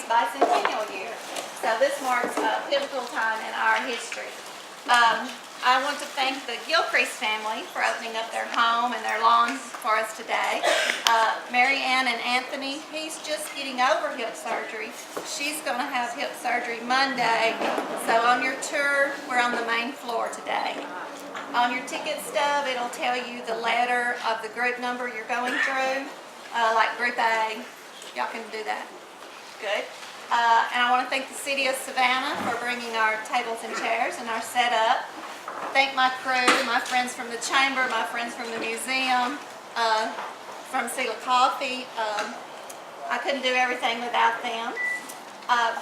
Army's bicentennial year. So this marks a pivotal time in our history. I want to thank the Gilcrease family for opening up their home and their lawns for us today. Mary Ann and Anthony, he's just getting over hip surgery. She's going to have hip surgery Monday. So on your tour, we're on the main floor today. On your ticket stub, it'll tell you the letter of the group number you're going through, like Group A. Y'all can do that. Good. And I want to thank the City of Savannah for bringing our tables and chairs and our setup. Thank my crew, my friends from the chamber, my friends from the museum, from Seal Coffee. I couldn't do everything without them.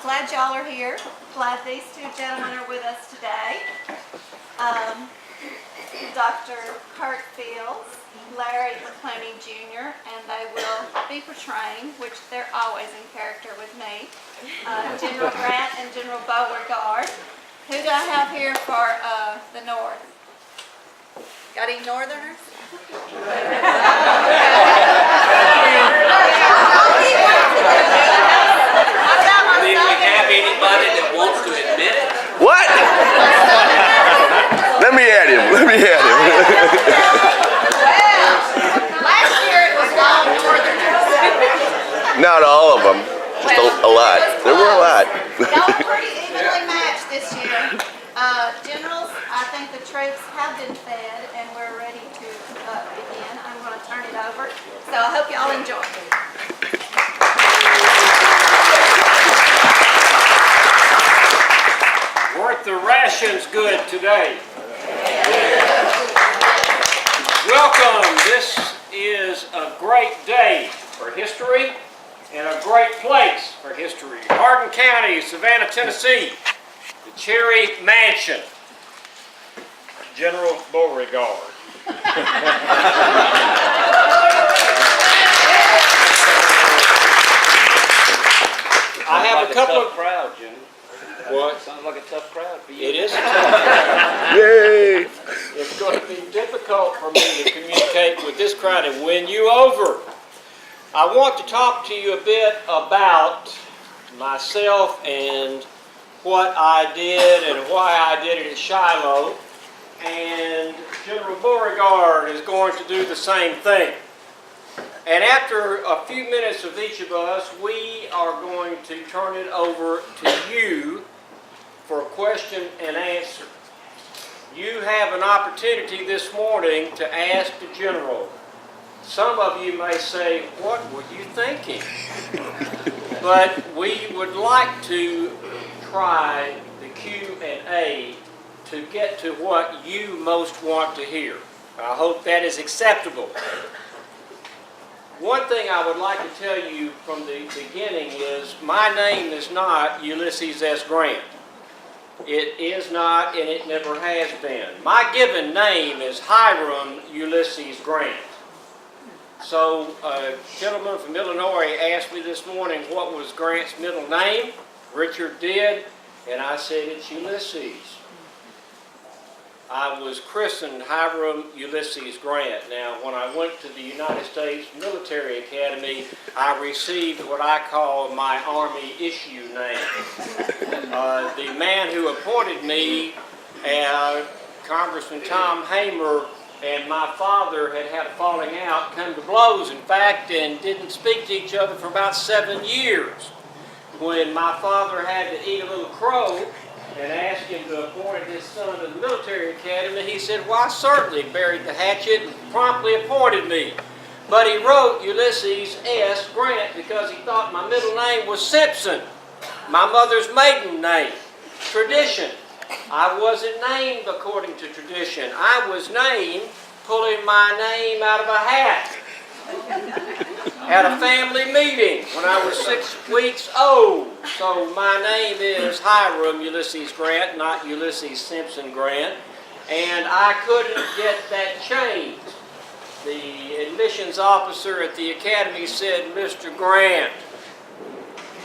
Glad y'all are here. Glad these two gentlemen are with us today. Dr. Kurt Fields, Larry McClooney Jr., and they will be portraying, which they're always in character with me, General Grant and General Beauregard. Who do I have here for the North? Got any Northerners? Do we have anybody that wants to admit it? What? Let me at him. Let me at him. Well, last year it was all Northerners. Not all of them. Just a lot. There were a lot. Y'all are pretty evenly matched this year. Generals, I think the troops have been fed and we're ready to begin. I'm going to turn it over. So I hope y'all enjoy. Weren't the rations good today? Welcome. This is a great day for history and a great place for history. Hardin County, Savannah, Tennessee, the Cherry Mansion, General Beauregard. I have a couple of crowd, Jimmy. What? Sounds like a tough crowd for you. It is a tough crowd. Yay! It's going to be difficult for me to communicate with this crowd and win you over. I want to talk to you a bit about myself and what I did and why I did it at Shiloh. And General Beauregard is going to do the same thing. And after a few minutes of each of us, we are going to turn it over to you for question and answer. You have an opportunity this morning to ask the General. Some of you may say, what were you thinking? But we would like to try the Q&A to get to what you most want to hear. I hope that is acceptable. One thing I would like to tell you from the beginning is my name is not Ulysses S. Grant. It is not, and it never has been. My given name is Hiram Ulysses Grant. So a gentleman from Illinois asked me this morning what was Grant's middle name. Richard did, and I said it's Ulysses. I was christened Hiram Ulysses Grant. Now, when I went to the United States Military Academy, I received what I call my Army issue name. The man who appointed me, Congressman Tom Hamer, and my father had a falling out, come to blows, in fact, and didn't speak to each other for about 7 years. When my father had to eat a little crow, and asked him to appoint his son to the military academy, he said, why, certainly, buried the hatchet and promptly appointed me. But he wrote Ulysses S. Grant because he thought my middle name was Simpson, my mother's maiden name. Tradition. I wasn't named according to tradition. I was named pulling my name out of a hat at a family meeting when I was 6 weeks old. So my name is Hiram Ulysses Grant, not Ulysses Simpson Grant. And I couldn't get that changed. The admissions officer at the academy said, Mr. Grant,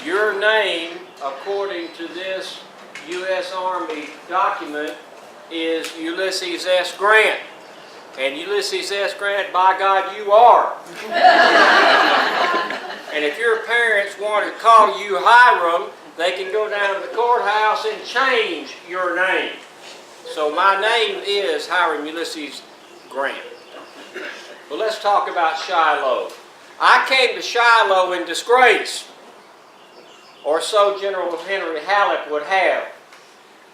your name, according to this U.S. Army document, is Ulysses S. Grant. And Ulysses S. Grant, by God, you are. And if your parents want to call you Hiram, they can go down to the courthouse and change your name. So my name is Hiram Ulysses Grant. But let's talk about Shiloh. I came to Shiloh in disgrace, or so General Henry Halleck would have.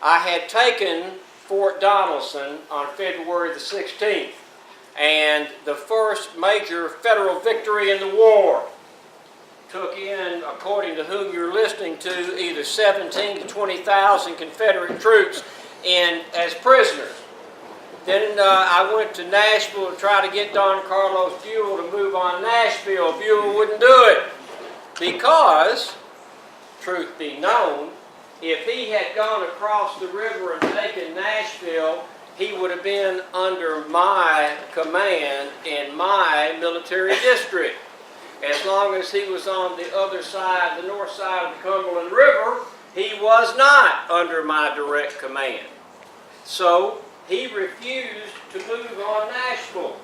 I had taken Fort Donelson on February the 16th, and the first major federal victory in the war. Took in, according to whom you're listening to, either 17 to 20,000 Confederate troops in as prisoners. Then I went to Nashville to try to get Don Carlos Buell to move on Nashville. Buell wouldn't do it because, truth be known, if he had gone across the river and taken Nashville, he would have been under my command in my military district. As long as he was on the other side, the north side of the Cumberland River, he was not under my direct command. So he refused to move on Nashville.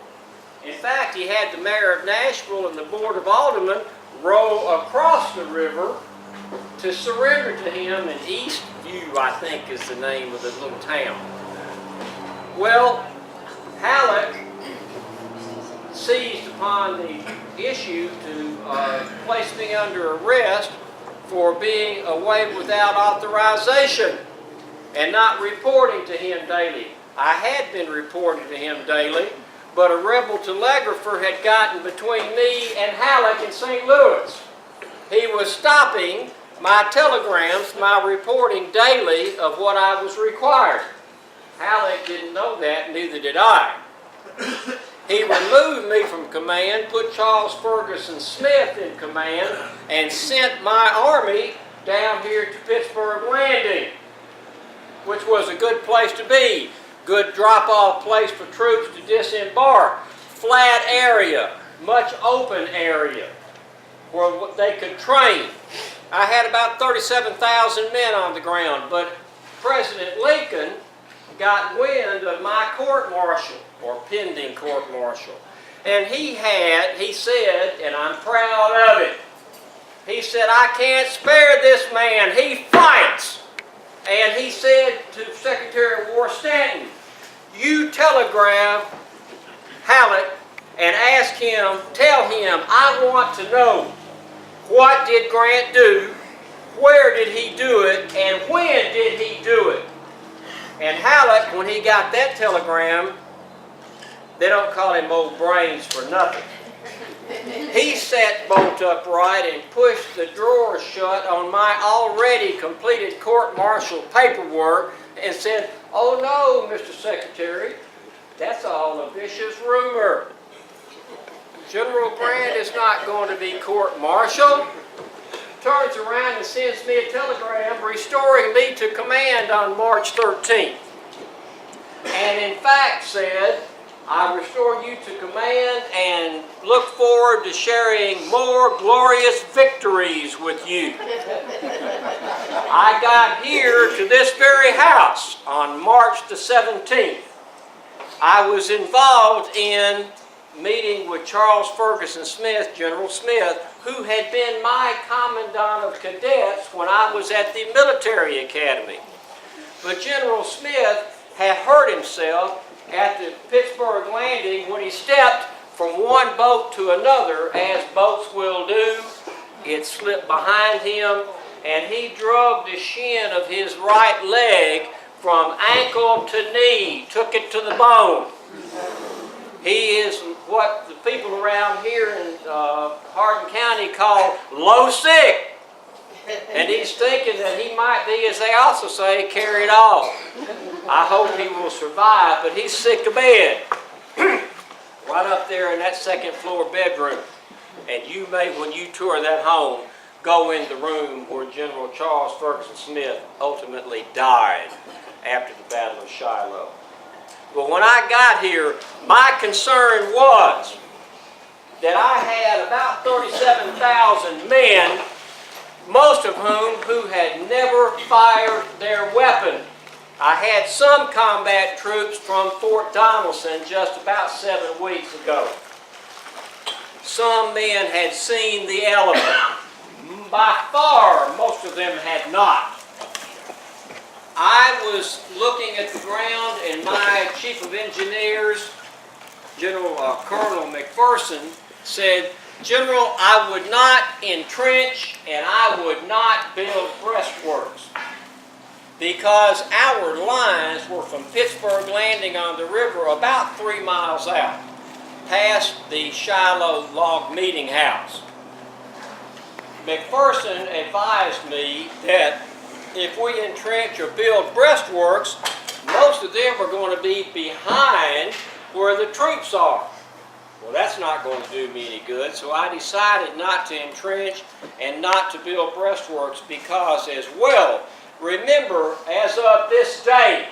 In fact, he had the mayor of Nashville and the board of aldermen row across the river to surrender to him in Eastview, I think is the name of the little town. Well, Halleck seized upon the issue to place me under arrest for being away without authorization and not reporting to him daily. I had been reporting to him daily, but a rebel telegrapher had gotten between me and Halleck in St. Louis. He was stopping my telegrams, my reporting daily of what I was required. Halleck didn't know that, neither did I. He removed me from command, put Charles Ferguson Smith in command, and sent my army down here to Pittsburgh Landing, which was a good place to be. Good drop-off place for troops to disembark. Flat area, much open area where they could train. I had about 37,000 men on the ground, but President Lincoln got wind of my court-martial, or pending court-martial. And he said, and I'm proud of it, he said, I can't spare this man, he fights. And he said to Secretary of War Stanton, you telegraph Halleck and ask him, tell him, I want to know, what did Grant do, where did he do it, and when did he do it? And Halleck, when he got that telegram, they don't call him old brains for nothing. He sat bolt upright and pushed the drawer shut on my already completed court-martial paperwork and said, oh no, Mr. Secretary, that's all a vicious rumor. General Grant is not going to be court-martialed. Turns around and sends me a telegram restoring me to command on March 13th. And in fact said, I restore you to command and look forward to sharing more glorious victories with you. I got here to this very house on March the 17th. I was involved in meeting with Charles Ferguson Smith, General Smith, who had been my commandant of cadets when I was at the military academy. But General Smith had hurt himself at the Pittsburgh Landing when he stepped from one boat to another, as boats will do. It slipped behind him, and he drug the shin of his right leg from ankle to knee, took it to the bone. He is what the people around here in Hardin County call low sick. And he's thinking that he might be, as they also say, carried off. I hope he will survive, but he's sick to bed. Right up there in that second floor bedroom. And you may, when you tour that home, go in the room where General Charles Ferguson Smith ultimately died after the Battle of Shiloh. But when I got here, my concern was that I had about 37,000 men, most of who had never fired their weapon. I had some combat troops from Fort Donelson just about 7 weeks ago. some men had seen the elephant. By far, most of them had not. I was looking at the ground, and my chief of engineers, Colonel McPherson, said, "General, I would not entrench and I would not build breastworks because our lines were from Pittsburgh Landing on the river about 3 miles out, past the Shiloh Log Meeting House." McPherson advised me that if we entrench or build breastworks, most of them are going to be behind where the troops are. Well, that's not going to do me any good, so I decided not to entrench and not to build breastworks because as well, remember, as of this day,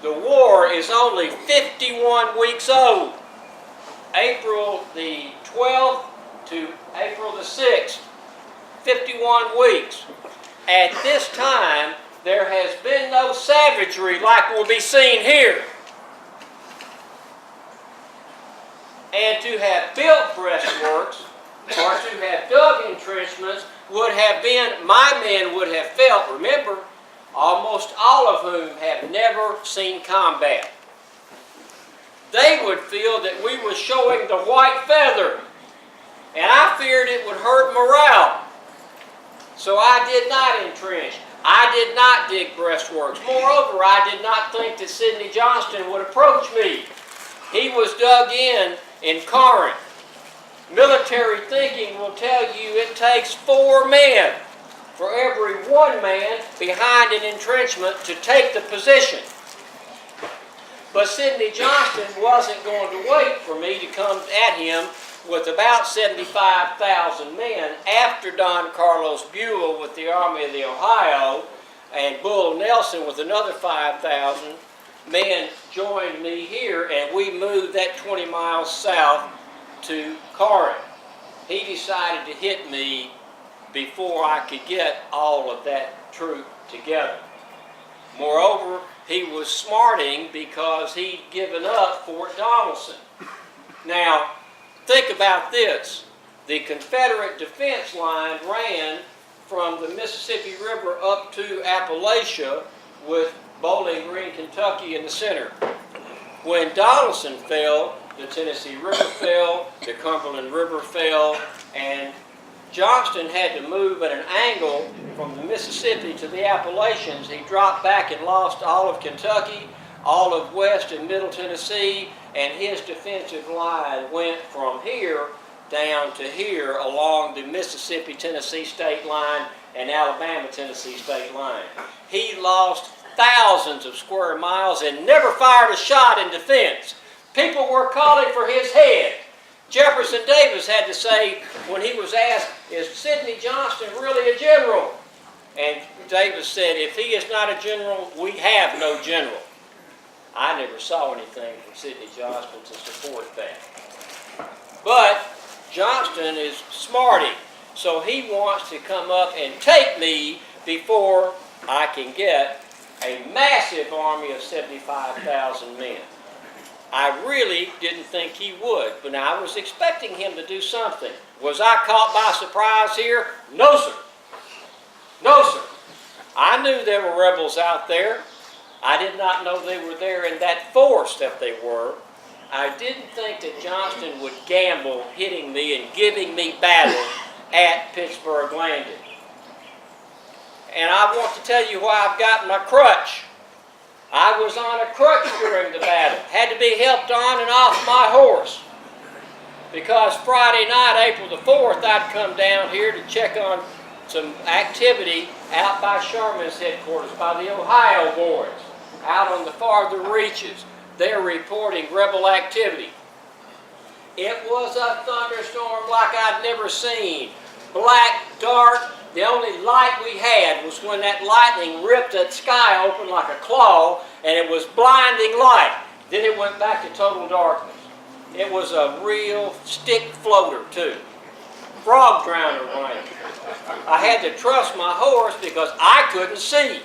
the war is only 51 weeks old. April the 12th to April the 6th, 51 weeks. At this time, there has been no savagery like will be seen here. And to have built breastworks or to have dug entrenchments would have been, my men would have felt, remember, almost all of whom have never seen combat. They would feel that we were showing the white feather, and I feared it would hurt morale. So I did not entrench. I did not dig breastworks. Moreover, I did not think that Sidney Johnston would approach me. He was dug in Corinth. Military thinking will tell you it takes 4 men for every 1 man behind an entrenchment to take the position. But Sidney Johnston wasn't going to wait for me to come at him with about 75,000 men after Don Carlos Buell with the Army of the Ohio and Bull Nelson with another 5,000 men joined me here, and we moved that 20 miles south to Corinth. He decided to hit me before I could get all of that troop together. Moreover, he was smarting because he'd given up Fort Donelson. Now, think about this. The Confederate defense line ran from the Mississippi River up to Appalachia with Bowling Green, Kentucky in the center. When Donelson fell, the Tennessee River fell, the Cumberland River fell, and Johnston had to move at an angle from the Mississippi to the Appalachians. He dropped back and lost all of Kentucky, all of West and Middle Tennessee, and his defensive line went from here down to here along the Mississippi-Tennessee state line and Alabama-Tennessee state line. He lost thousands of square miles and never fired a shot in defense. People were calling for his head. Jefferson Davis had to say, when he was asked, "Is Sidney Johnston really a general?" And Davis said, "If he is not a general, we have no general." I never saw anything from Sidney Johnston to support that. But Johnston is smarty, so he wants to come up and take me before I can get a massive army of 75,000 men. I really didn't think he would, but now I was expecting him to do something. Was I caught by surprise here? No, sir. No, sir. I knew there were rebels out there. I did not know they were there in that force that they were. I didn't think that Johnston would gamble hitting me and giving me battle at Pittsburgh Landing. And I want to tell you why I've got my crutch. I was on a crutch during the battle. Had to be helped on and off my horse. Because Friday night, April the 4th, I'd come down here to check on some activity out by Sherman's headquarters, by the Ohio boys, out on the farther reaches. They're reporting rebel activity. It was a thunderstorm like I'd never seen. Black, dark. The only light we had was when that lightning ripped that sky open like a claw, and it was blinding light. Then it went back to total darkness. It was a real stick floater, too. Frog drowner rain. I had to trust my horse because I couldn't see.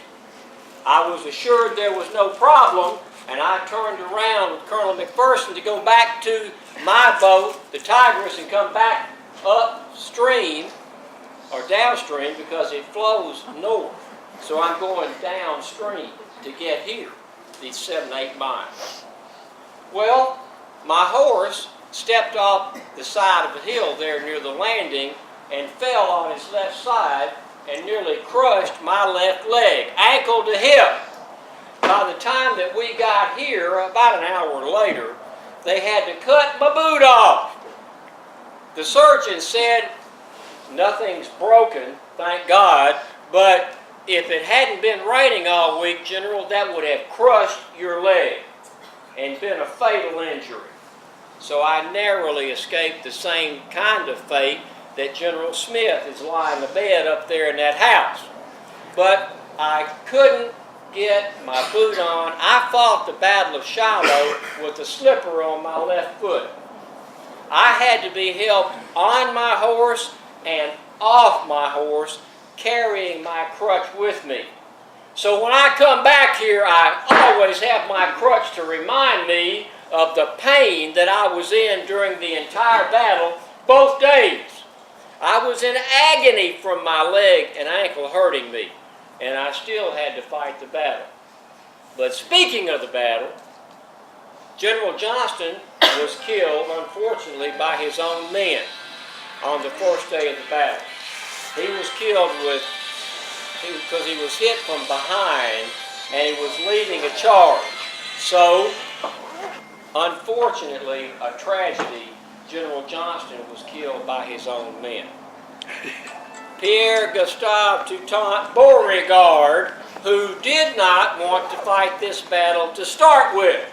I was assured there was no problem, and I turned around with Colonel McPherson to go back to my boat, the Tigris, and come back upstream or downstream because it flows north. So I'm going downstream to get here, these 7-8 miles. Well, my horse stepped off the side of a hill there near the landing and fell on his left side and nearly crushed my left leg, ankle to hip. By the time that we got here, about an hour later, they had to cut my boot off. The surgeon said, nothing's broken, thank God, but if it hadn't been raining all week, General, that would have crushed your leg and been a fatal injury. So I narrowly escaped the same kind of fate that General Smith is lying abed up there in that house. But I couldn't get my boot on. I fought the Battle of Shiloh with a slipper on my left foot. I had to be helped on my horse and off my horse, carrying my crutch with me. So when I come back here, I always have my crutch to remind me of the pain that I was in during the entire battle, both days. I was in agony from my leg and ankle hurting me, and I still had to fight the battle. But speaking of the battle, General Johnston was killed, unfortunately, by his own men on the first day of the battle. He was killed because he was hit from behind and he was leading a charge. So, unfortunately, a tragedy, General Johnston was killed by his own men. Pierre Gustave Toutant Beauregard, who did not want to fight this battle to start with,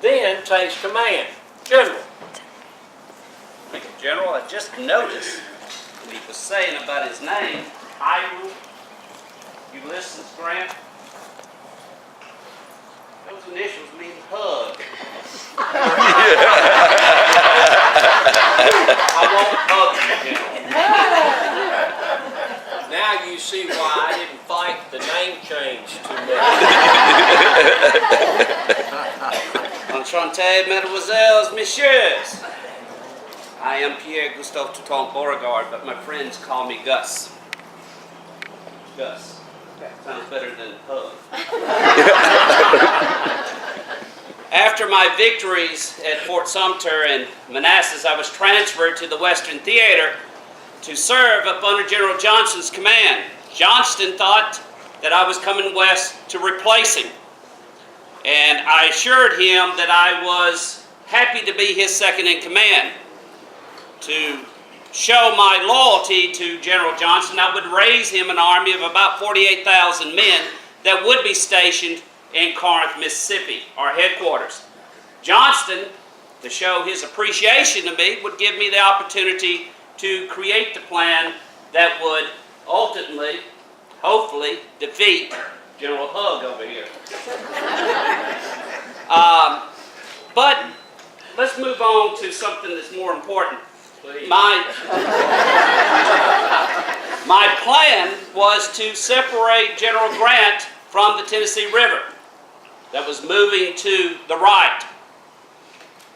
then takes command. General. Thank you, General. I just noticed what he was saying about his name, Ulysses Grant. Those initials mean hug. I won't hug you, General. Now you see why I didn't fight the name change too much. Enchanté, mesdemoiselles, messieurs. I am Pierre Gustave Toutant Beauregard, but my friends call me Gus. Gus. Sounds better than hug. After my victories at Fort Sumter and Manassas, I was transferred to the Western Theater to serve up under General Johnston's command. Johnston thought that I was coming west to replace him. And I assured him that I was happy to be his second in command. To show my loyalty to General Johnston, I would raise him an army of about 48,000 men that would be stationed in Corinth, Mississippi, our headquarters. Johnston, to show his appreciation to me, would give me the opportunity to create the plan that would ultimately, hopefully, defeat General Hug over here. But let's move on to something that's more important. Please. My plan was to separate General Grant from the Tennessee River that was moving to the right.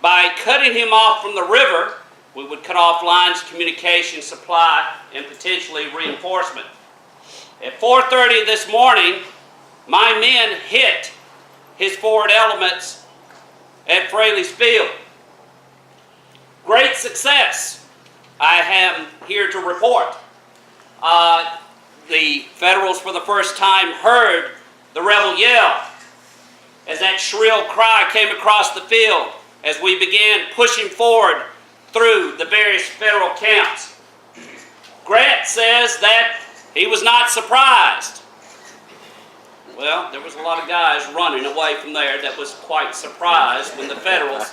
By cutting him off from the river, we would cut off lines of communication, supply, and potentially reinforcement. At 4:30 this morning, my men hit his forward elements at Fraley's Field. Great success, I am here to report. The Federals for the first time heard the rebel yell as that shrill cry came across the field as we began pushing forward through the various Federal camps. Grant says that he was not surprised. Well, there was a lot of guys running away from there that was quite surprised when the Federals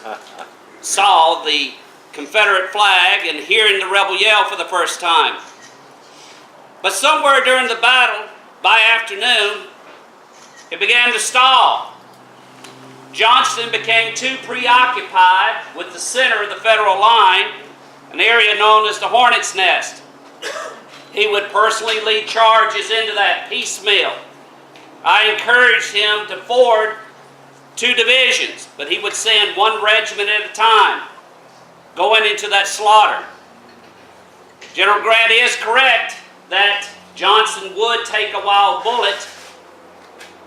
saw the Confederate flag and hearing the rebel yell for the first time. But somewhere during the battle, by afternoon, it began to stall. Johnston became too preoccupied with the center of the Federal line, an area known as the Hornet's Nest. He would personally lead charges into that piecemeal. I encouraged him to forward 2 divisions, but he would send 1 regiment at a time going into that slaughter. General Grant is correct that Johnson would take a wild bullet,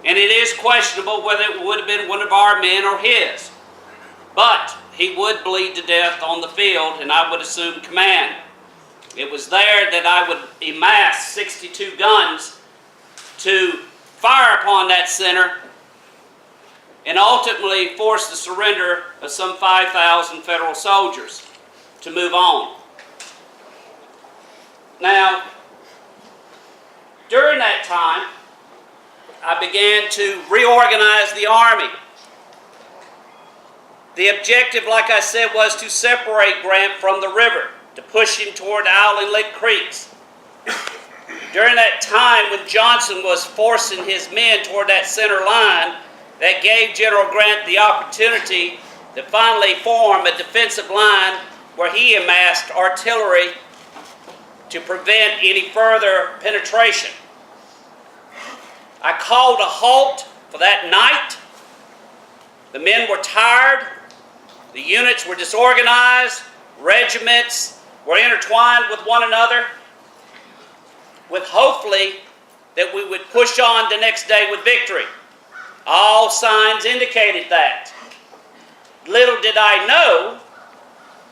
and it is questionable whether it would have been one of our men or his. But he would bleed to death on the field, and I would assume command. It was there that I would amass 62 guns to fire upon that center and ultimately force the surrender of some 5,000 federal soldiers to move on. Now, during that time, I began to reorganize the Army. The objective, like I said, was to separate Grant from the river, to push him toward Owl and Lick Creeks. During that time when Johnson was forcing his men toward that center line, that gave General Grant the opportunity to finally form a defensive line where he amassed artillery to prevent any further penetration. I called a halt for that night. The men were tired. The units were disorganized. Regiments were intertwined with one another, with hopefully that we would push on the next day with victory. All signs indicated that. Little did I know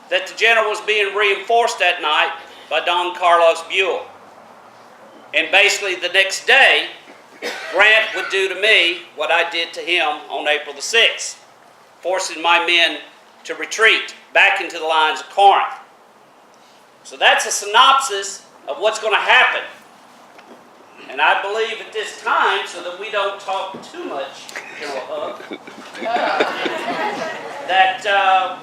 that the general was being reinforced that night by Don Carlos Buell. And basically the next day, Grant would do to me what I did to him on April the 6th, forcing my men to retreat back into the lines of Corinth. So that's a synopsis of what's going to happen. And I believe at this time, so that we don't talk too much, General Hub, that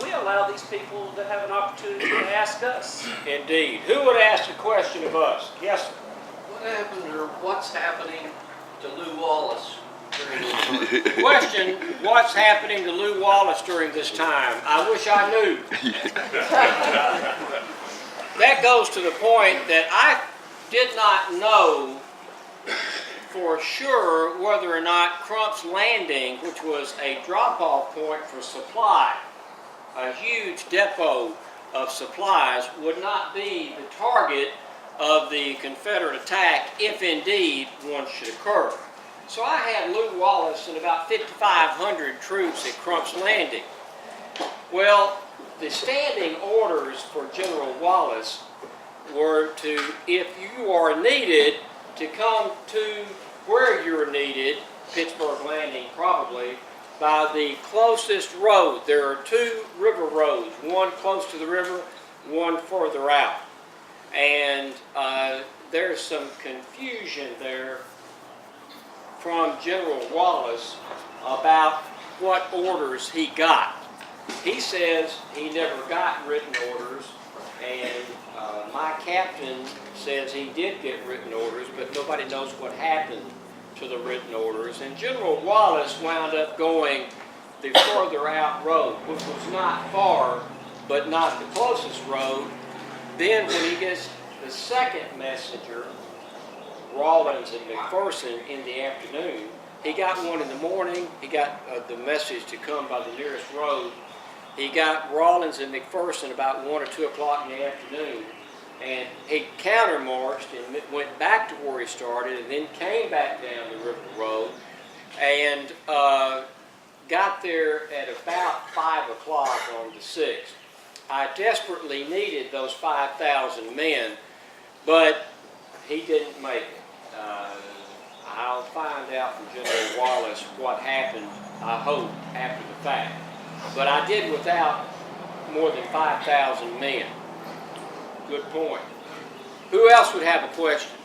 we allow these people to have an opportunity to ask us. Indeed. Who would ask a question of us? Yes, sir. What happened, or what's happening to Lew Wallace during this time? Question, what's happening to Lew Wallace during this time? I wish I knew. That goes to the point that I did not know for sure whether or not Crump's Landing, which was a drop-off point for supply, a huge depot of supplies, would not be the target of the Confederate attack if indeed one should occur. So I had Lew Wallace and about 5,500 troops at Crump's Landing. Well, the standing orders for General Wallace were to, if you are needed, to come to where you're needed, Pittsburgh Landing probably, by the closest road. There are 2 river roads, one close to the river, one further out. And there's some confusion there from General Wallace about what orders he got. He says he never got written orders, and my captain says he did get written orders, but nobody knows what happened to the written orders. And General Wallace wound up going the further out road, which was not far, but not the closest road. Then when he gets the second messenger, Rawlins and McPherson, in the afternoon, he got one in the morning. He got the message to come by the nearest road. He got Rawlins and McPherson about 1 or 2 o'clock in the afternoon, and he countermarched and went back to where he started, and then came back down the river road, and got there at about 5 o'clock on the 6th. I desperately needed those 5,000 men, but he didn't make it. I'll find out from General Wallace what happened, I hope, after the fact. But I did without more than 5,000 men. Good point. Who else would have a question?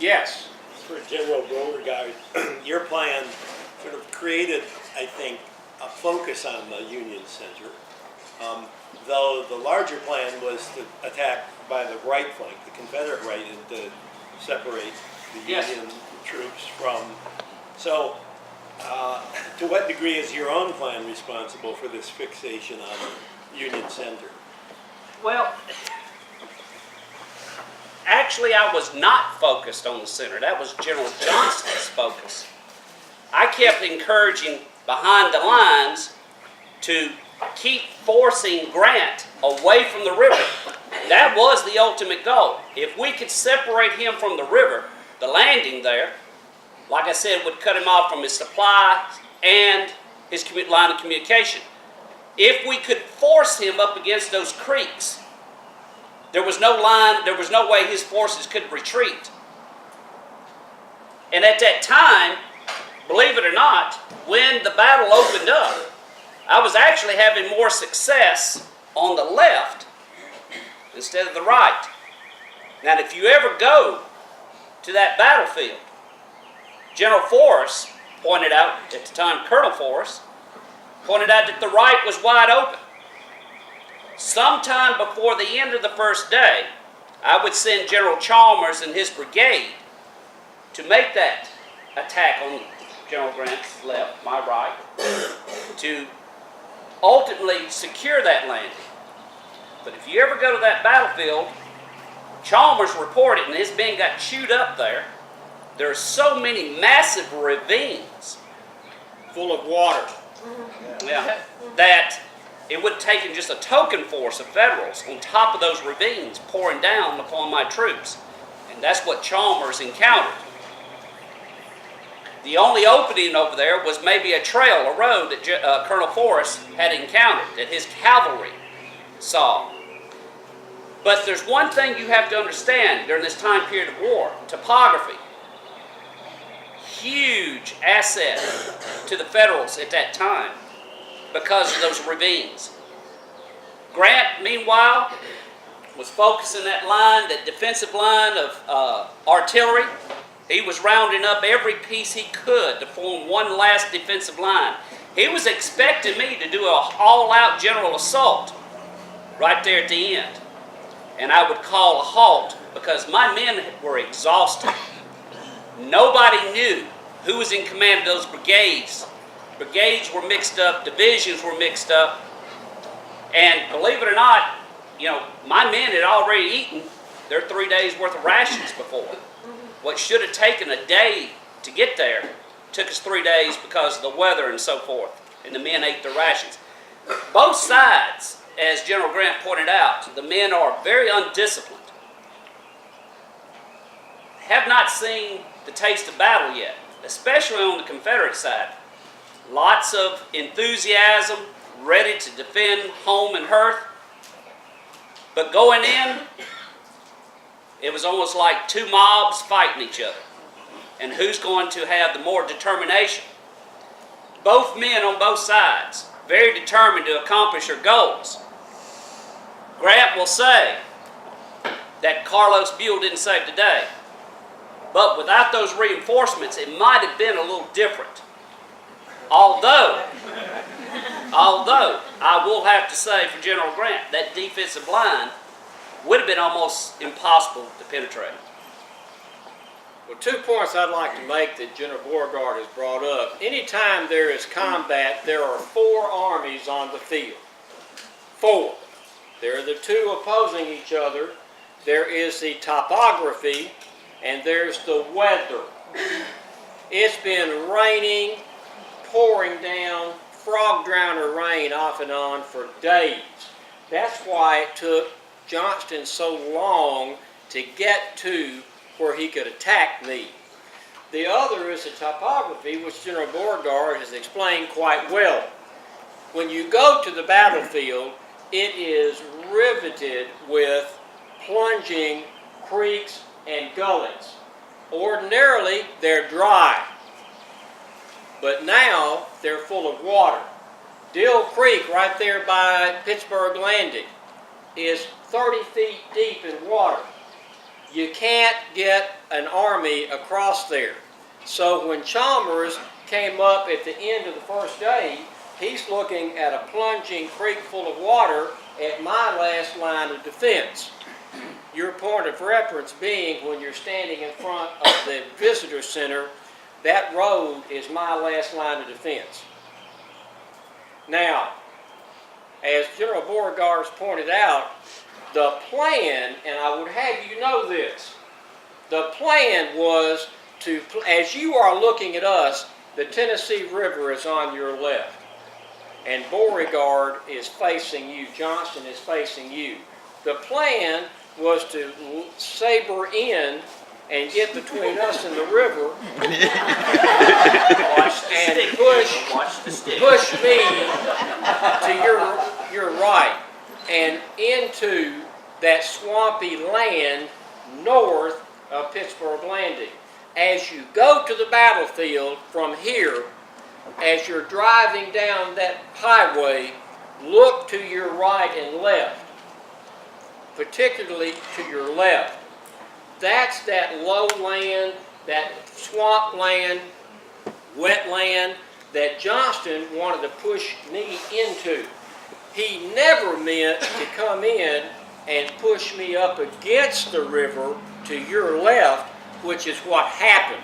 Yes. For General Beauregard, your plan sort of created, I think, a focus on the Union Center, though the larger plan was to attack by the right flank, the Confederate right, and to separate the Yes. Union troops from. So, to what degree is your own plan responsible for this fixation on the Union Center? Well, actually, Actually, I was not focused on the center. That was General Johnston's focus. I kept encouraging behind the lines to keep forcing Grant away from the river. That was the ultimate goal. If we could separate him from the river, the landing there, like I said, would cut him off from his supply and his line of communication. If we could force him up against those creeks, there was no line, there was no way his forces could retreat. And at that time, believe it or not, when the battle opened up, I was actually having more success on the left instead of the right. Now, if you ever go to that battlefield, General Forrest pointed out, at the time Colonel Forrest, pointed out that the right was wide open. Sometime before the end of the first day, I would send General Chalmers and his brigade to make that attack on General Grant's left, my right, to ultimately secure that landing. But if you ever go to that battlefield, Chalmers reported, and his men got chewed up there. There are so many massive ravines Full of water. that it would have taken just a token force of Federals on top of those ravines pouring down upon my troops. And that's what Chalmers encountered. The only opening over there was maybe a trail, a road that Colonel Forrest had encountered, that his cavalry saw. But there's one thing you have to understand during this time period of war: topography. Huge asset to the Federals at that time because of those ravines. Grant, meanwhile, was focusing that line, that defensive line of artillery. He was rounding up every piece he could to form one last defensive line. He was expecting me to do an all-out general assault right there at the end. And I would call a halt because my men were exhausted. Nobody knew who was in command of those brigades. Brigades were mixed up, divisions were mixed up. And believe it or not, you know, my men had already eaten their 3 days worth of rations before. What should have taken a day to get there took us 3 days because of the weather and so forth. And the men ate their rations. Both sides, as General Grant pointed out, the men are very undisciplined. Have not seen the taste of battle yet, especially on the Confederate side. Lots of enthusiasm, ready to defend home and hearth. But going in, it was almost like two mobs fighting each other. And who's going to have the more determination? Both men on both sides, very determined to accomplish their goals. Grant will say that Carlos Buell didn't save the day. But without those reinforcements, it might have been a little different. Although, I will have to say for General Grant, that defensive line would have been almost impossible to penetrate. Well, 2 points I'd like to make that General Beauregard has brought up. Anytime there is combat, there are 4 armies on the field. 4. There are the 2 opposing each other. There is the topography, and there's the weather. It's been raining, pouring down, frog drowner rain off and on for days. That's why it took Johnston so long to get to where he could attack me. The other is the topography, which General Beauregard has explained quite well. When you go to the battlefield, it is riveted with plunging creeks and gullies. Ordinarily, they're dry, but now they're full of water. Dill Creek, right there by Pittsburgh Landing, is 30 feet deep in water. You can't get an army across there. So when Chalmers came up at the end of the first day, he's looking at a plunging creek full of water at my last line of defense. Your point of reference being when you're standing in front of the visitor center, that road is my last line of defense. Now, as General Beauregard pointed out, the plan, and I would have you know this, The plan was to, as you are looking at us, the Tennessee River is on your left. And Beauregard is facing you. Johnston is facing you. The plan was to saber in and get between us and the river and push me to your right and into that swampy land north of Pittsburgh Landing. As you go to the battlefield from here, as you're driving down that highway, look to your right and left, particularly to your left. That's that low land, that swamp land, wetland that Johnston wanted to push me into. He never meant to come in and push me up against the river to your left, which is what happened.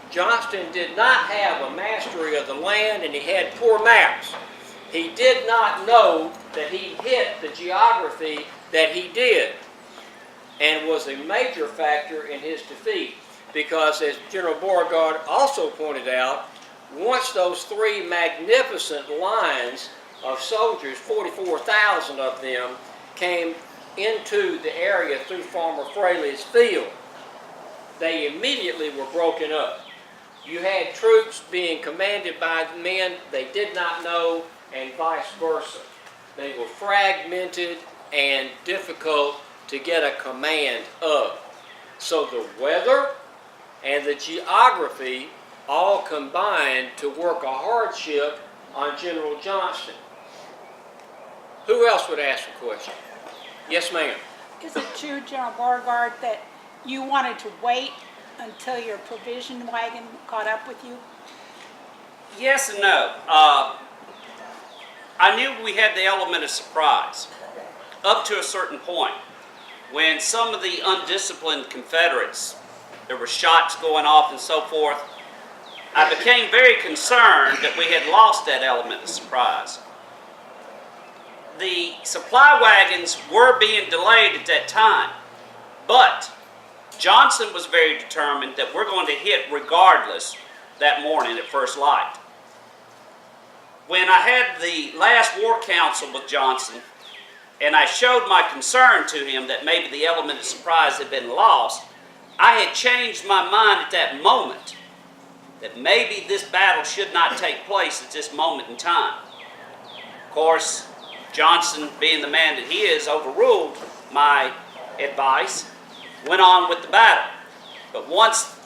Johnston did not have a mastery of the land, and he had poor maps. He did not know that he hit the geography that he did, and was a major factor in his defeat, because as General Beauregard also pointed out, once those three magnificent lines of soldiers, 44,000 of them, came into the area through Farmer Fraley's field, they immediately were broken up. You had troops being commanded by men they did not know, and vice versa. They were fragmented and difficult to get a command of. So the weather and the geography all combined to work a hardship on General Johnston. Who else would ask a question? Yes, ma'am. Is it true, General Beauregard, that you wanted to wait until your provision wagon caught up with you? Yes and no. I knew we had the element of surprise up to a certain point. When some of the undisciplined Confederates, there were shots going off and so forth, I became very concerned that we had lost that element of surprise. The supply wagons were being delayed at that time, but Johnson was very determined that we're going to hit regardless that morning at first light. When I had the last war council with Johnson, and I showed my concern to him that maybe the element of surprise had been lost, I had changed my mind at that moment that maybe this battle should not take place at this moment in time. Of course, Johnson, being the man that he is, overruled my advice, went on with the battle. But once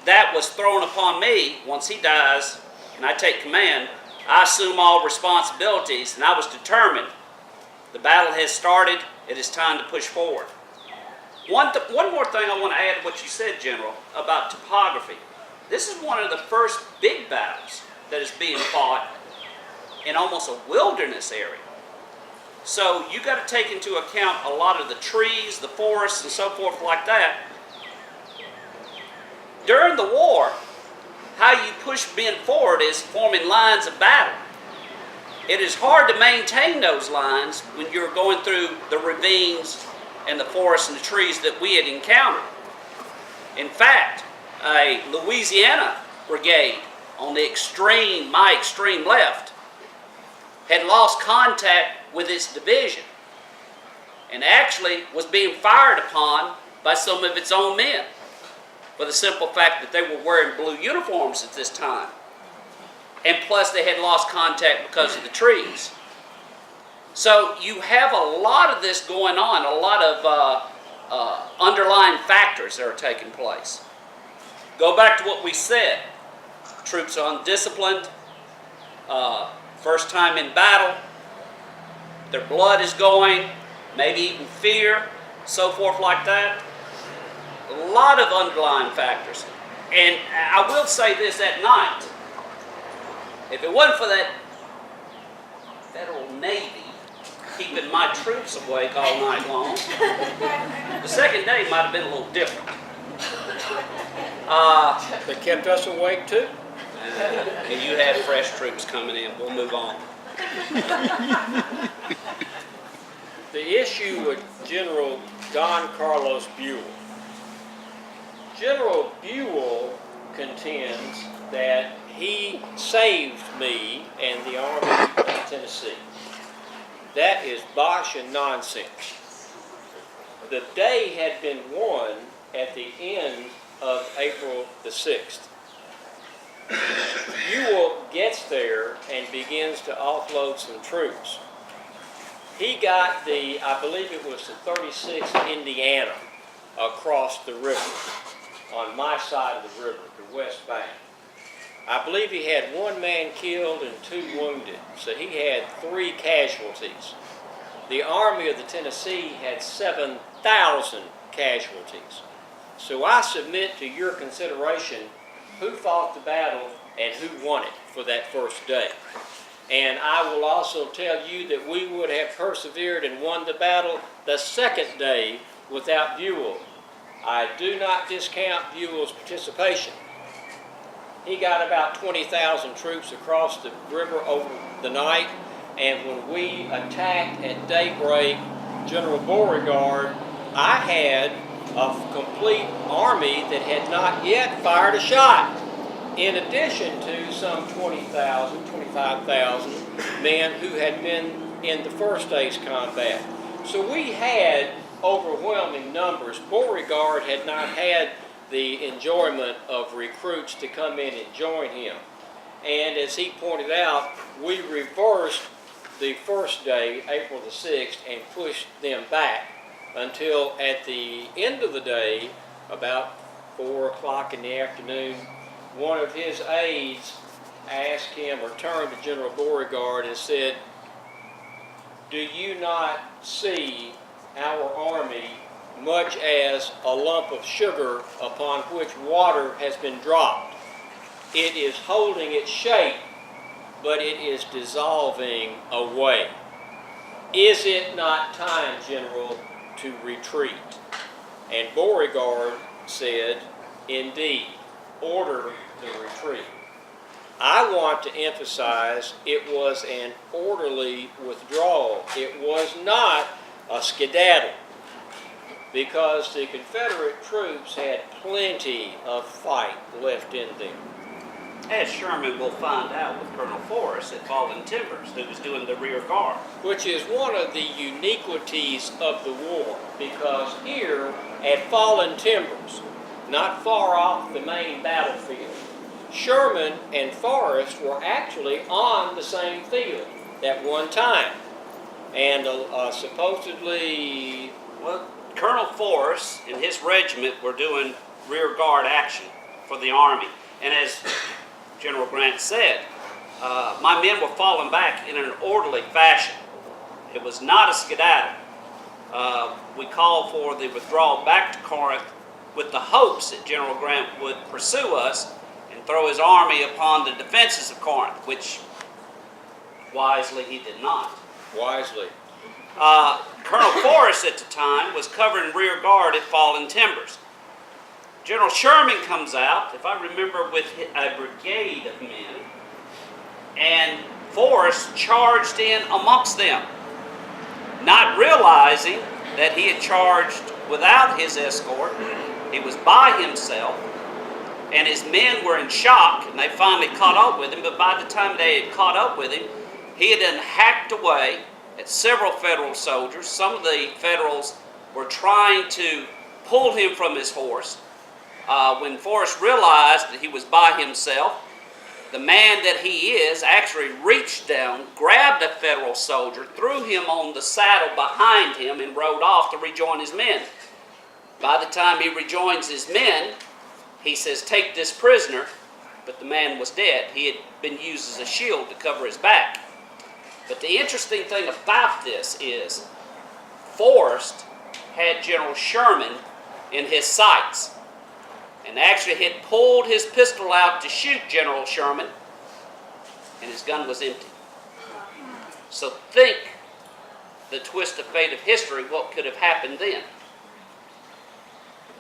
that was thrown upon me, once he dies and I take command, I assume all responsibilities, and I was determined. The battle has started. It is time to push forward. One more thing I want to add to what you said, General, about topography. This is one of the first big battles that is being fought in almost a wilderness area. So you got to take into account a lot of the trees, the forests, and so forth like that. During the war, how you push men forward is forming lines of battle. It is hard to maintain those lines when you're going through the ravines and the forests and the trees that we had encountered. In fact, a Louisiana brigade on the my extreme left, had lost contact with its division and actually was being fired upon by some of its own men for the simple fact that they were wearing blue uniforms at this time. And plus they had lost contact because of the trees. So you have a lot of this going on, a lot of underlying factors that are taking place. Go back to what we said. Troops are undisciplined, first time in battle, their blood is going, maybe even fear, so forth like that. A lot of underlying factors. And I will say this at night. If it wasn't for that Federal Navy keeping my troops awake all night long, the second day might have been a little different. They kept us awake too. And you had fresh troops coming in. We'll move on. The issue with General Don Carlos Buell General Buell contends that he saved me and the Army of Tennessee. That is bosh and nonsense. The day had been won at the end of April the 6th. Buell gets there and begins to offload some troops. He got I believe it was the 36th Indiana across the river on my side of the river, the west bank. I believe he had 1 man killed and 2 wounded, so he had 3 casualties. The Army of the Tennessee had 7,000 casualties. So I submit to your consideration who fought the battle and who won it for that first day. And I will also tell you that we would have persevered and won the battle the second day without Buell. I do not discount Buell's participation. He got about 20,000 troops across the river over the night, and when we attacked at daybreak General Beauregard, I had a complete army that had not yet fired a shot, in addition to some 20,000, 25,000 men who had been in the first day's combat. So we had overwhelming numbers. Beauregard had not had the enjoyment of recruits to come in and join him. And as he pointed out, we reversed the first day, April the 6th, and pushed them back until at the end of the day, about 4 o'clock in the afternoon, one of his aides asked him, or turned to General Beauregard and said, "Do you not see our army much as a lump of sugar upon which water has been dropped? It is holding its shape, but it is dissolving away. Is it not time, General, to retreat?" And Beauregard said, "Indeed, order the retreat." I want to emphasize it was an orderly withdrawal. It was not a skedaddle, because the Confederate troops had plenty of fight left in them. As Sherman will find out with Colonel Forrest at Fallen Timbers, who was doing the rear guard. Which is one of the uniquities of the war, because here at Fallen Timbers, not far off the main battlefield, Sherman and Forrest were actually on the same field at one time. And supposedly, Well, Colonel Forrest and his regiment were doing rear guard action for the Army. And as General Grant said, my men were falling back in an orderly fashion. It was not a skedaddle. We called for the withdrawal back to Corinth with the hopes that General Grant would pursue us and throw his army upon the defenses of Corinth, which wisely he did not. wisely, Colonel Forrest at the time was covering rear guard at Fallen Timbers. General Sherman comes out, if I remember, with a brigade of men, and Forrest charged in amongst them, not realizing that he had charged without his escort. He was by himself, and his men were in shock, and they finally caught up with him, but by the time they had caught up with him, he had then hacked away at several Federal soldiers. Some of the Federals were trying to pull him from his horse. When Forrest realized that he was by himself, the man that he is actually reached down, grabbed a Federal soldier, threw him on the saddle behind him, and rode off to rejoin his men. By the time he rejoins his men, he says, "Take this prisoner," but the man was dead. He had been used as a shield to cover his back. But the interesting thing about this is Forrest had General Sherman in his sights, and actually had pulled his pistol out to shoot General Sherman, and his gun was empty. So think the twist of fate of history, what could have happened then.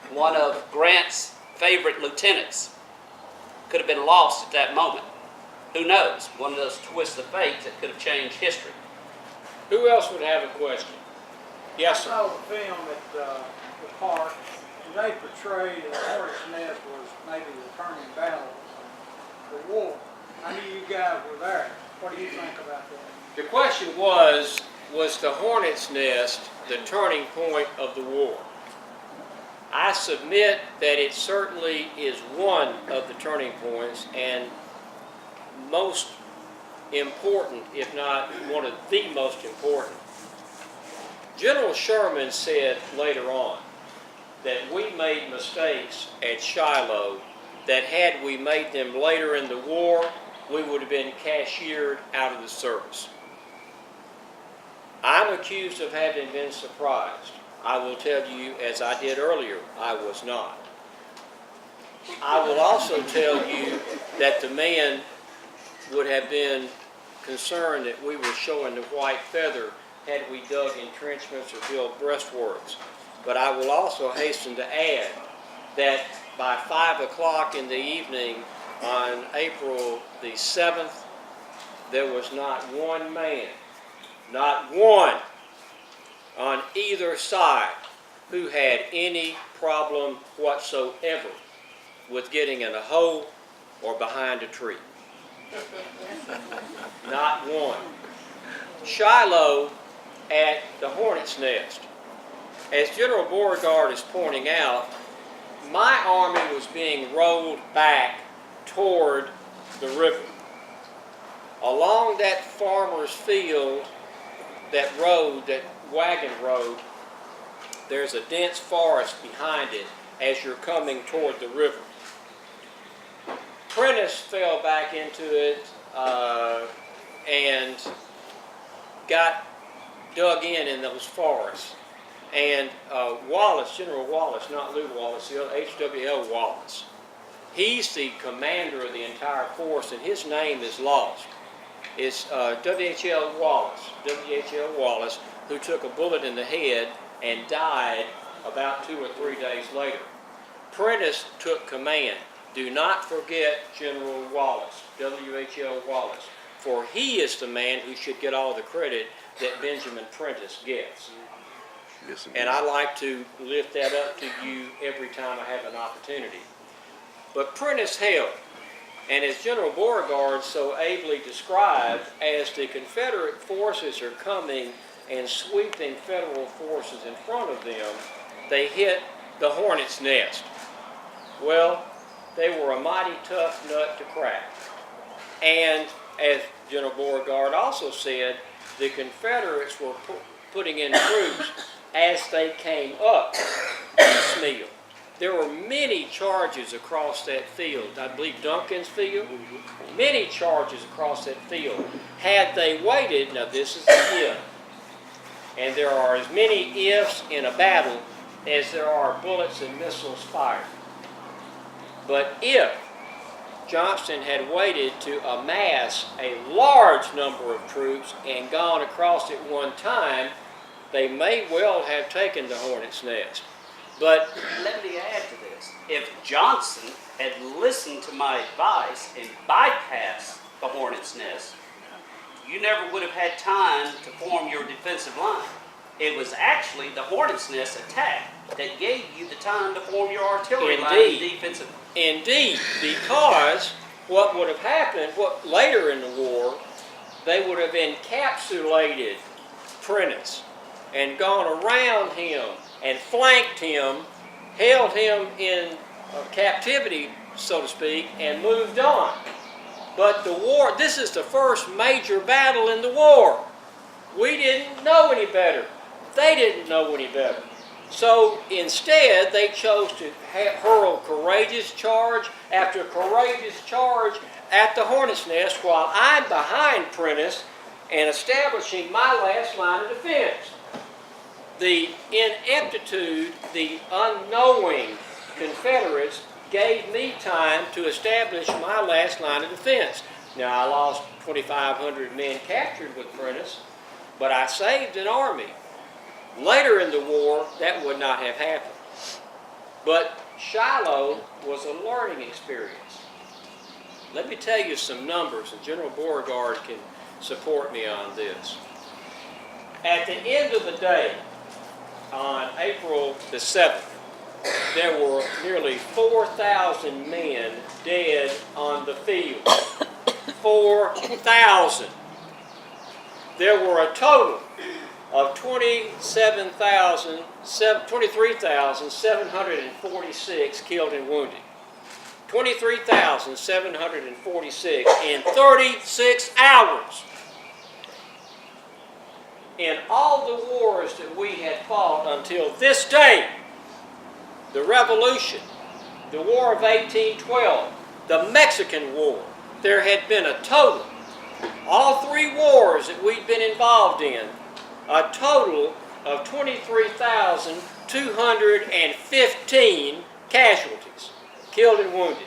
One of Grant's favorite lieutenants could have been lost at that moment. Who knows? One of those twists of fate that could have changed history. who else would have a question? Yes, I sir. saw the film at the park, they portrayed that Hornet's Nest was maybe the turning battle of the war. I knew you guys were there. What do you think about that? The question was the Hornet's Nest the turning point of the war? I submit that it certainly is one of the turning points and most important, if not one of the most important. General Sherman said later on that we made mistakes at Shiloh that had we made them later in the war, we would have been cashiered out of the service. I'm accused of having been surprised. I will tell you, as I did earlier, I was not. I will also tell you that the man would have been concerned that we were showing the white feather had we dug entrenchments or built breastworks. But I will also hasten to add that by 5 o'clock in the evening on April the 7th, there was not one man, not one, on either side who had any problem whatsoever with getting in a hole or behind a tree. Not one. Shiloh at the Hornet's Nest. As General Beauregard is pointing out, my army was being rolled back toward the river. Along that farmer's field, that road, that wagon road, there's a dense forest behind it as you're coming toward the river. Prentice fell back into it and got dug in those forests. And Wallace, General Wallace, not Lew Wallace, the other H.W.L. Wallace, he's the commander of the entire force, and his name is lost. It's W.H.L. Wallace, who took a bullet in the head and died about 2 or 3 days later. Prentice took command. Do not forget General Wallace, W.H.L. Wallace, for he is the man who should get all the credit that Benjamin Prentice gets. Yes, And I like to lift that up to you every time I have an opportunity. But Prentice held, and as General Beauregard so ably described, as the Confederate forces are coming and sweeping Federal forces in front of them, they hit the Hornet's Nest. Well, they were a mighty tough nut to crack. And as General Beauregard also said, the Confederates were putting in troops as they came up piecemeal. There were many charges across that field. I believe Duncan's field, many charges across that field. Had they waited, now this is the if, and there are as many ifs in a battle as there are bullets and missiles fired. But if Johnston had waited to amass a large number of troops and gone across at one time, they may well have taken the Hornet's Nest. But Let me add to this. If Johnson had listened to my advice and bypassed the Hornet's Nest, you never would have had time to form your defensive line. It was actually the Hornet's Nest attack that gave you the time to form your artillery line and defensive. Indeed, because what would have happened, later in the war, they would have encapsulated Prentice and gone around him and flanked him, held him in captivity, so to speak, and moved on. But the war, this is the first major battle in the war. We didn't know any better. They didn't know any better. So instead, they chose to hurl courageous charge after courageous charge at the Hornet's Nest while I'm behind Prentice and establishing my last line of defense. The ineptitude, the unknowing Confederates gave me time to establish my last line of defense. Now, I lost 2,500 men captured with Prentice, but I saved an army. Later in the war, that would not have happened. But Shiloh was a learning experience. Let me tell you some numbers, and General Beauregard can support me on this. At the end of the day, on April the 7th, there were nearly 4,000 men dead on the field. 4,000. There were a total of 23,746 killed and wounded. 23,746 in 36 hours. In all the wars that we had fought until this day, the Revolution, the War of 1812, the Mexican War, there had been a total, all three wars that we'd been involved in, a total of 23,215 casualties, killed and wounded.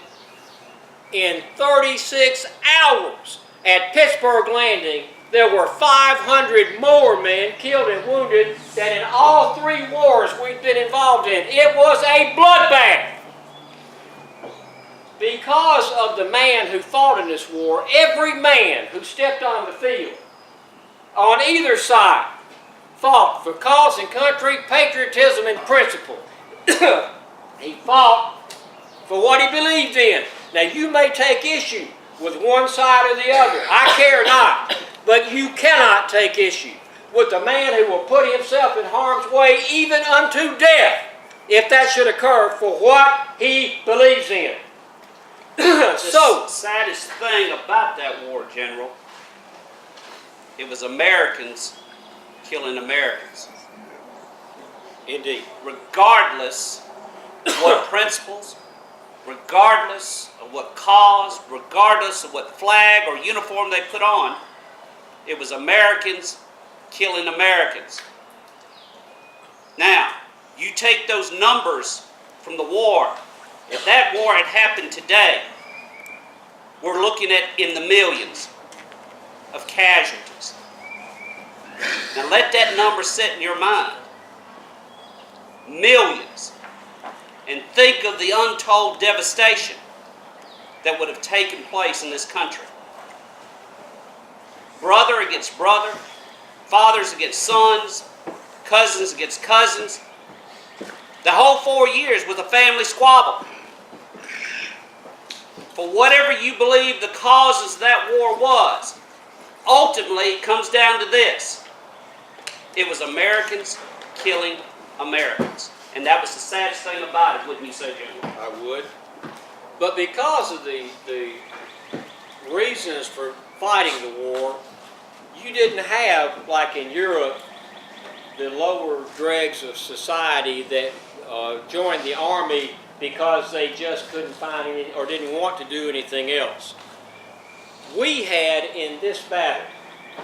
In 36 hours at Pittsburgh Landing, there were 500 more men killed and wounded than in all three wars we've been involved in. It was a bloodbath. Because of the man who fought in this war, every man who stepped on the field, on either side, fought for cause and country, patriotism, and principle. He fought for what he believed in. Now, you may take issue with one side or the other. I care not. But you cannot take issue with the man who will put himself in harm's way even unto death if that should occur for what he believes in. The saddest thing about that war, General, it was Americans killing Americans. Indeed. Regardless of what principles, regardless of what cause, regardless of what flag or uniform they put on, it was Americans killing Americans. Now, you take those numbers from the war. If that war had happened today, we're looking at in the millions of casualties. Now let that number sit in your mind. Millions. And think of the untold devastation that would have taken place in this country. Brother against brother, fathers against sons, cousins against cousins. The whole 4 years was a family squabble. For whatever you believe the causes of that war was, ultimately it comes down to this. It was Americans killing Americans. And that was the saddest thing about it, wouldn't you say, General? I would. But because of the reasons for fighting the war, you didn't have, like in Europe, the lower dregs of society that joined the army because they just couldn't find any or didn't want to do anything else. We had in this battle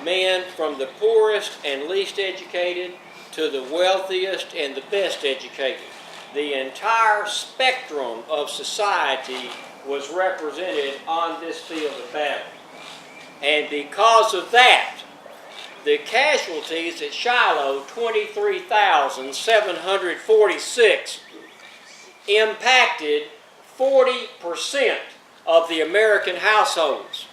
men from the poorest and least educated to the wealthiest and the best educated. The entire spectrum of society was represented on this field of battle. And because of that, the casualties at Shiloh, 23,746, impacted 40% of the American households.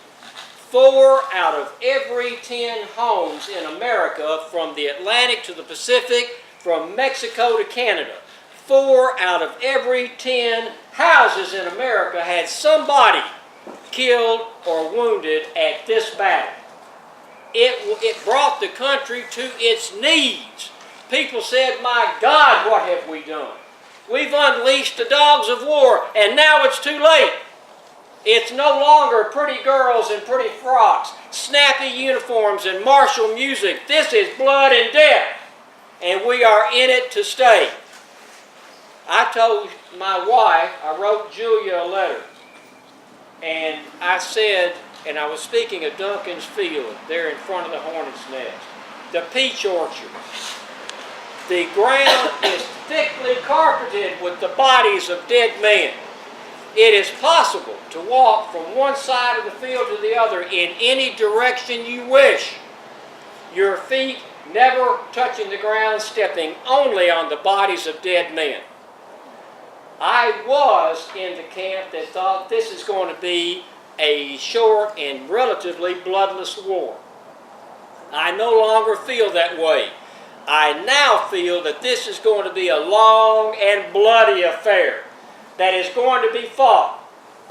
4 out of every 10 homes in America, from the Atlantic to the Pacific, from Mexico to Canada, 4 out of every 10 houses in America had somebody killed or wounded at this battle. It brought the country to its knees. People said, "My God, what have we done? We've unleashed the dogs of war, and now it's too late." It's no longer pretty girls in pretty frocks, snappy uniforms, and martial music. This is blood and death, and we are in it to stay. I told my wife, I wrote Julia a letter, and I said, and I was speaking of Duncan's Field, there in front of the Hornet's Nest, the peach orchard. The ground is thickly carpeted with the bodies of dead men. It is possible to walk from one side of the field to the other in any direction you wish. Your feet never touching the ground, stepping only on the bodies of dead men. I was in the camp that thought this is going to be a short and relatively bloodless war. I no longer feel that way. I now feel that this is going to be a long and bloody affair that is going to be fought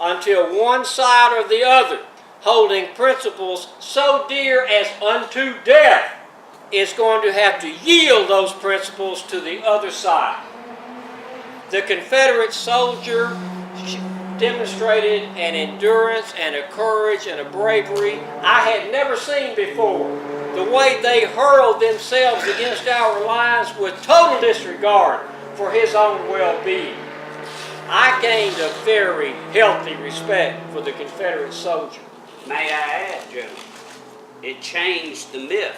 until one side or the other, holding principles so dear as unto death, is going to have to yield those principles to the other side. The Confederate soldier demonstrated an endurance and a courage and a bravery I had never seen before. The way they hurled themselves against our lines with total disregard for his own well-being. I gained a very healthy respect for the Confederate soldier. May I add, General, it changed the myth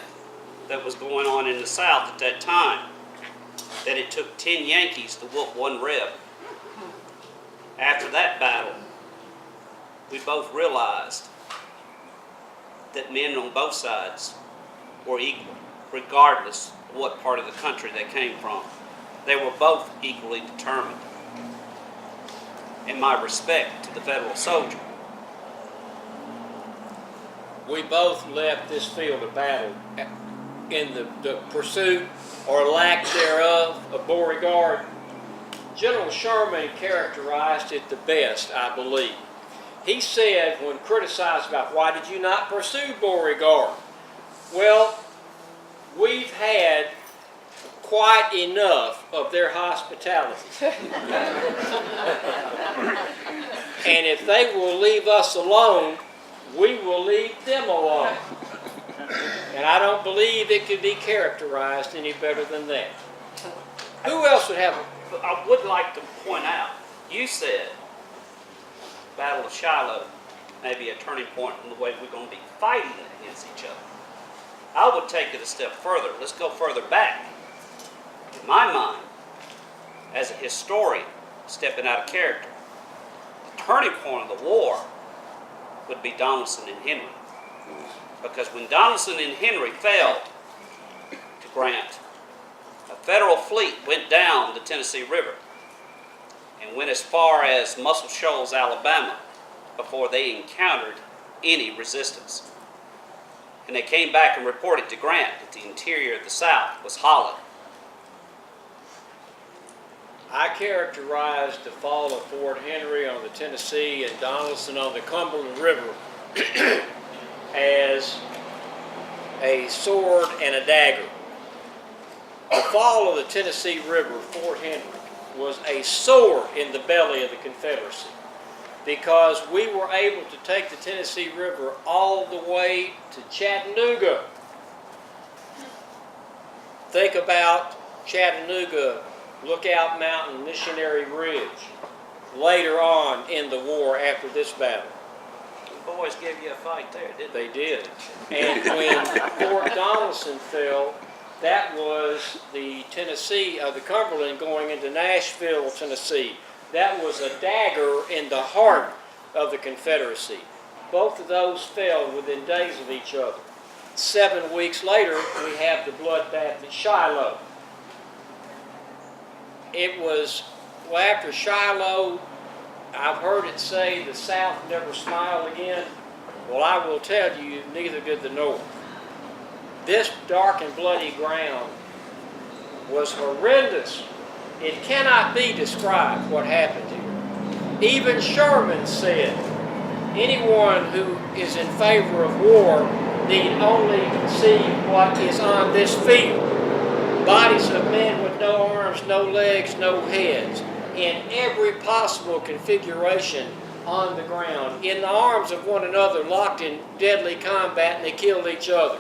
that was going on in the South at that time, that it took 10 Yankees to whoop one Reb. After that battle, we both realized that men on both sides were equal, regardless of what part of the country they came from. They were both equally determined. And my respect to the federal soldier. We both left this field of battle in the pursuit or lack thereof of Beauregard. General Sherman characterized it the best, I believe. He said, when criticized about why did you not pursue Beauregard? Well, we've had quite enough of their hospitality. And if they will leave us alone, we will leave them alone. And I don't believe it could be characterized any better than that. Who else would have But I would like to point out, you said Battle of Shiloh may be a turning point in the way we're going to be fighting against each other. I would take it a step further. Let's go further back. In my mind, as a historian, stepping out of character, the turning point of the war would be Donelson and Henry. Because when Donelson and Henry failed to Grant, a federal fleet went down the Tennessee River and went as far as Muscle Shoals, Alabama, before they encountered any resistance. And they came back and reported to Grant that the interior of the South was hollow. I characterized the fall of Fort Henry on the Tennessee and Donelson on the Cumberland River as a sword and a dagger. The fall of the Tennessee River, Fort Henry, was a sword in the belly of the Confederacy because we were able to take the Tennessee River all the way to Chattanooga. Think about Chattanooga, Lookout Mountain, Missionary Ridge, later on in the war after this battle. The boys gave you a fight there, didn't they? They did. And when Fort Donelson fell, that was the Tennessee, the Cumberland going into Nashville, Tennessee. That was a dagger in the heart of the Confederacy. Both of those fell within days of each other. 7 weeks later, we have the bloodbath at Shiloh. It was, well, after Shiloh, I've heard it say the South never smiled again. Well, I will tell you, neither did the North. This dark and bloody ground was horrendous. It cannot be described what happened here. Even Sherman said, anyone who is in favor of war need only see what is on this field. Bodies of men with no arms, no legs, no heads, in every possible configuration on the ground, in the arms of one another, locked in deadly combat, and they killed each other.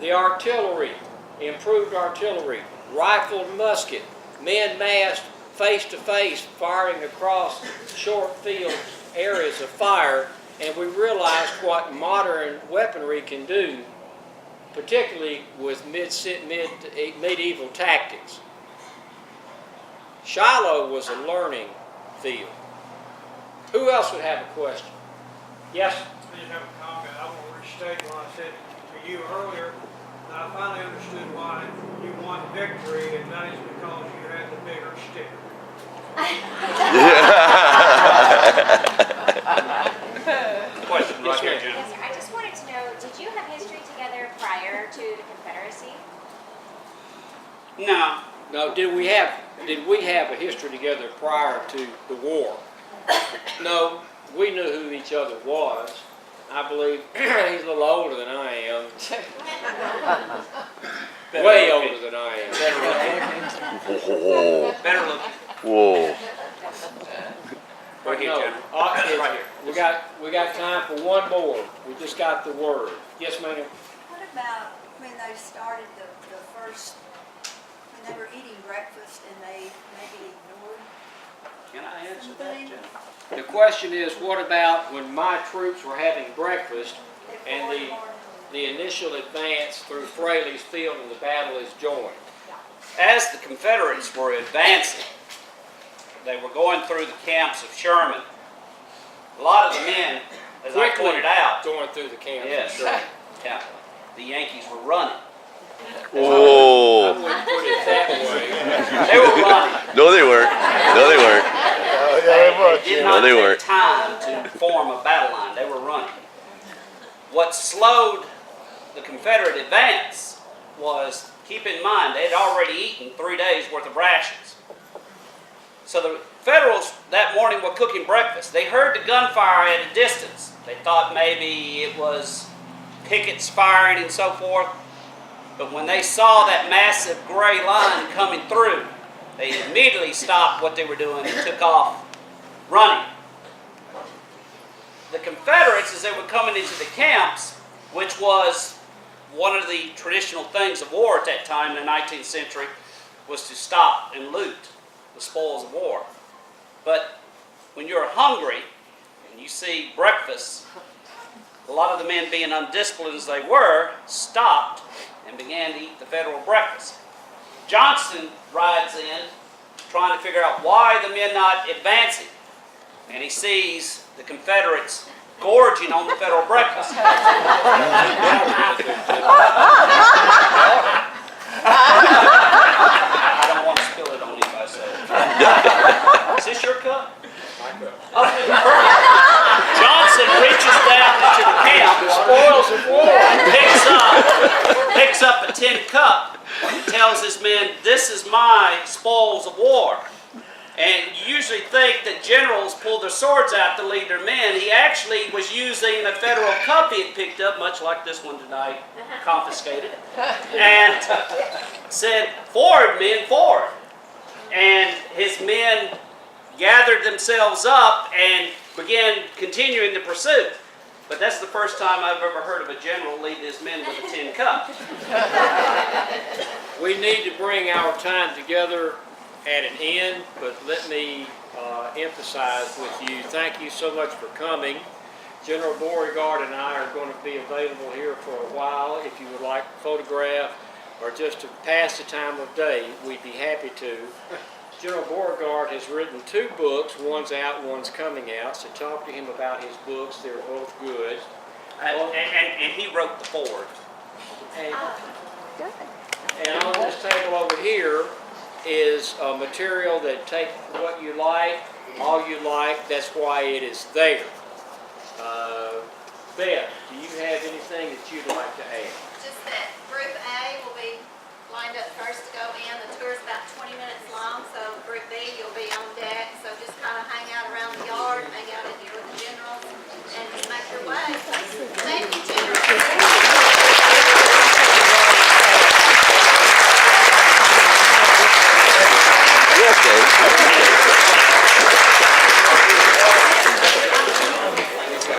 The artillery, improved artillery, rifled musket, men massed face to face, firing across short field areas of fire, and we realized what modern weaponry can do, particularly with medieval tactics. Shiloh was a learning field. Who else would have a question? Yes? I just have a comment. I want to restate what I said to you earlier. That I finally understood why you won victory, and that is because you had the bigger stick. Question right here, Yes, Jim. Yes, sir. I just wanted to know, did you have history together prior to the Confederacy? did we have a history together prior to the war? No, we knew who each other was. I believe he's a little older than I am. Way older than I am. Whoa. Better looking. Whoa. Right here, No, General. right here. We got time for one more. We just got the word. Yes, ma'am. What about when they started the first, when they were eating breakfast and they maybe ignored Can I answer that, something? General? The question is, what about when my troops were having breakfast and the initial advance through Fraley's Field and the battle is joined? As the Confederates were advancing, they were going through the camps of Sherman. A lot of the men, as I pointed out, Going through the camp. yes, yeah, the Yankees were running. I Whoa. wouldn't put it that way. They were running. No, they weren't. No, they weren't. It did No, not they take weren't. time to form a battle line. They were running. What slowed the Confederate advance was, keep in mind, they had already eaten 3 days worth of rations. So the Federals that morning were cooking breakfast. They heard the gunfire at a distance. They thought maybe it was pickets firing and so forth. But when they saw that massive gray line coming through, they immediately stopped what they were doing and took off running. The Confederates, as they were coming into the camps, which was one of the traditional things of war at that time in the 19th century, was to stop and loot the spoils of war. But when you're hungry and you see breakfast, a lot of the men, being undisciplined as they were, stopped and began to eat the Federal breakfast. Johnston rides in, trying to figure out why the men not advancing, and he sees the Confederates gorging on the Federal breakfast. I don't want to spill it on anybody, so. Is this your cup? My cup. Okay, perfect. Johnson reaches down into the camp, Spoils of war. and picks up a tin cup and tells his men, "This is my spoils of war." And you usually think that generals pull their swords out to lead their men. He actually was using a Federal cup he had picked up, much like this one tonight, confiscated, and said, "Forward, men, forward." And his men gathered themselves up and began continuing the pursuit. But that's the first time I've ever heard of a general lead his men with a tin cup. We need to bring our time together at an end, but let me emphasize with you, thank you so much for coming. General Beauregard and I are going to be available here for a while. If you would like to photograph or just to pass the time of day, we'd be happy to. General Beauregard has written 2 books. One's out, one's coming out, so talk to him about his books. They're both good. And he wrote the foreword. And on this table over here is material that take what you like, all you like, that's why it is there. Beth, do you have anything that you'd like to add? Just that group